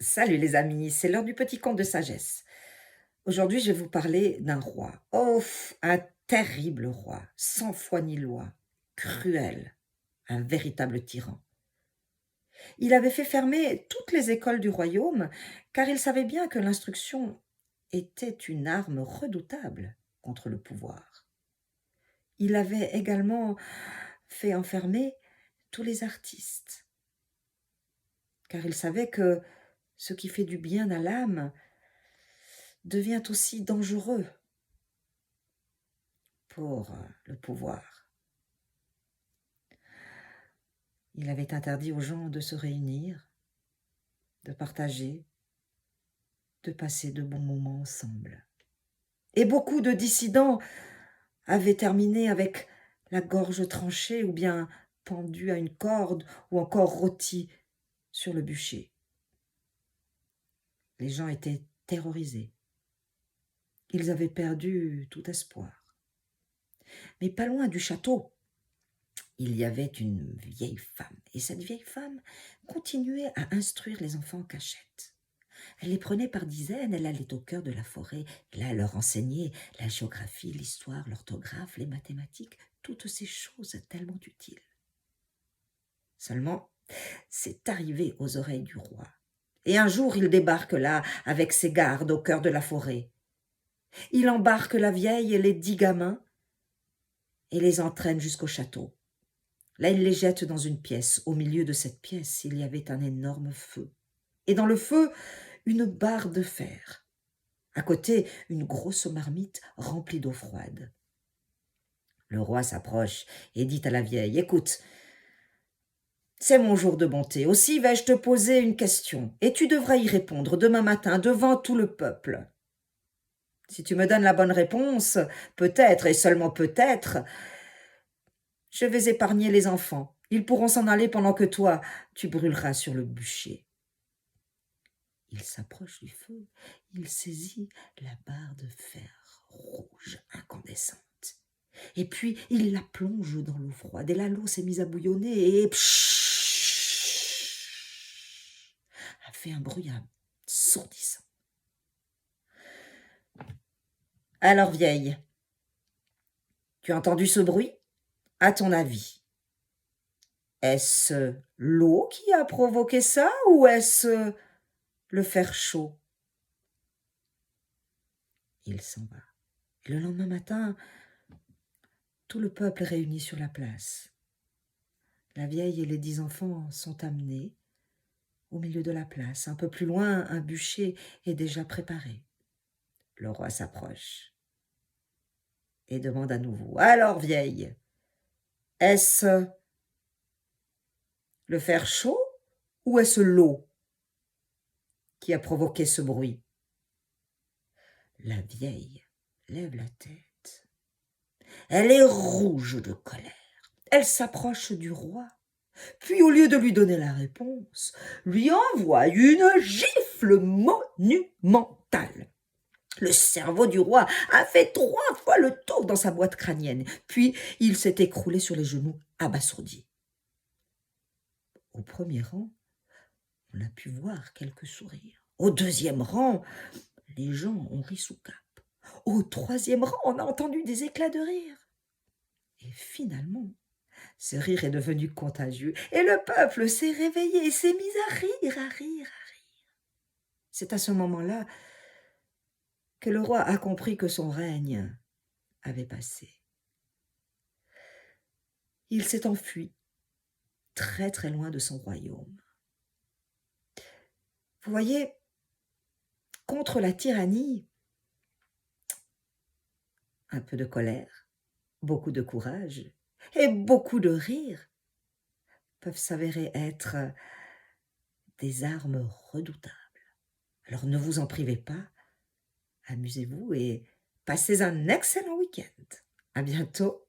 Salut les amis, c'est l'heure du petit conte de sagesse. Aujourd'hui, je vais vous parler d'un roi. Oh, un terrible roi, sans foi ni loi, cruel, un véritable tyran. Il avait fait fermer toutes les écoles du royaume, car il savait bien que l'instruction était une arme redoutable contre le pouvoir. Il avait également fait enfermer tous les artistes, car il savait que ce qui fait du bien à l'âme devient aussi dangereux pour le pouvoir. Il avait interdit aux gens de se réunir, de partager, de passer de bons moments ensemble. Et beaucoup de dissidents avaient terminé avec la gorge tranchée ou bien pendus à une corde ou encore rôtis sur le bûcher. Les gens étaient terrorisés. Ils avaient perdu tout espoir. Mais pas loin du château, il y avait une vieille femme, et cette vieille femme continuait à instruire les enfants en cachette. Elle les prenait par dizaines, elle allait au cœur de la forêt, là elle leur enseignait la géographie, l'histoire, l'orthographe, les mathématiques, toutes ces choses tellement utiles. Seulement, c'est arrivé aux oreilles du roi. Et un jour, il débarque là, avec ses gardes, au cœur de la forêt. Il embarque la vieille et les 10 gamins et les entraîne jusqu'au château. Là, il les jette dans une pièce. Au milieu de cette pièce, il y avait un énorme feu. Et dans le feu, une barre de fer. À côté, une grosse marmite remplie d'eau froide. Le roi s'approche et dit à la vieille, « Écoute, c'est mon jour de bonté. Aussi vais-je te poser une question, et tu devras y répondre demain matin devant tout le peuple. Si tu me donnes la bonne réponse, peut-être, et seulement peut-être, je vais épargner les enfants. Ils pourront s'en aller pendant que toi, tu brûleras sur le bûcher. » Il s'approche du feu, il saisit la barre de fer rouge incandescente. Et puis, il la plonge dans l'eau froide, et là, l'eau s'est mise à bouillonner, et a fait un bruit assourdissant. Alors, vieille, tu as entendu ce bruit? À ton avis, est-ce l'eau qui a provoqué ça, ou est-ce le fer chaud? Il s'en va. Et le lendemain matin, tout le peuple est réuni sur la place. La vieille et les 10 enfants sont amenés au milieu de la place. Un peu plus loin, un bûcher est déjà préparé. Le roi s'approche et demande à nouveau, « Alors, vieille, est-ce le fer chaud ou est-ce l'eau qui a provoqué ce bruit ?» La vieille lève la tête. Elle est rouge de colère. Elle s'approche du roi, puis au lieu de lui donner la réponse, lui envoie une gifle monumentale. Le cerveau du roi a fait 3 fois le tour dans sa boîte crânienne, puis il s'est écroulé sur les genoux, abasourdi. Au premier rang, on a pu voir quelques sourires. Au deuxième rang, les gens ont ri sous cape. Au troisième rang, on a entendu des éclats de rire. Et finalement, ce rire est devenu contagieux, et le peuple s'est réveillé et s'est mis à rire, à rire, à rire. C'est à ce moment-là que le roi a compris que son règne avait passé. Il s'est enfui, très très loin de son royaume. Vous voyez, contre la tyrannie, un peu de colère, beaucoup de courage et beaucoup de rire peuvent s'avérer être des armes redoutables. Alors ne vous en privez pas, amusez-vous et passez un excellent week-end. À bientôt.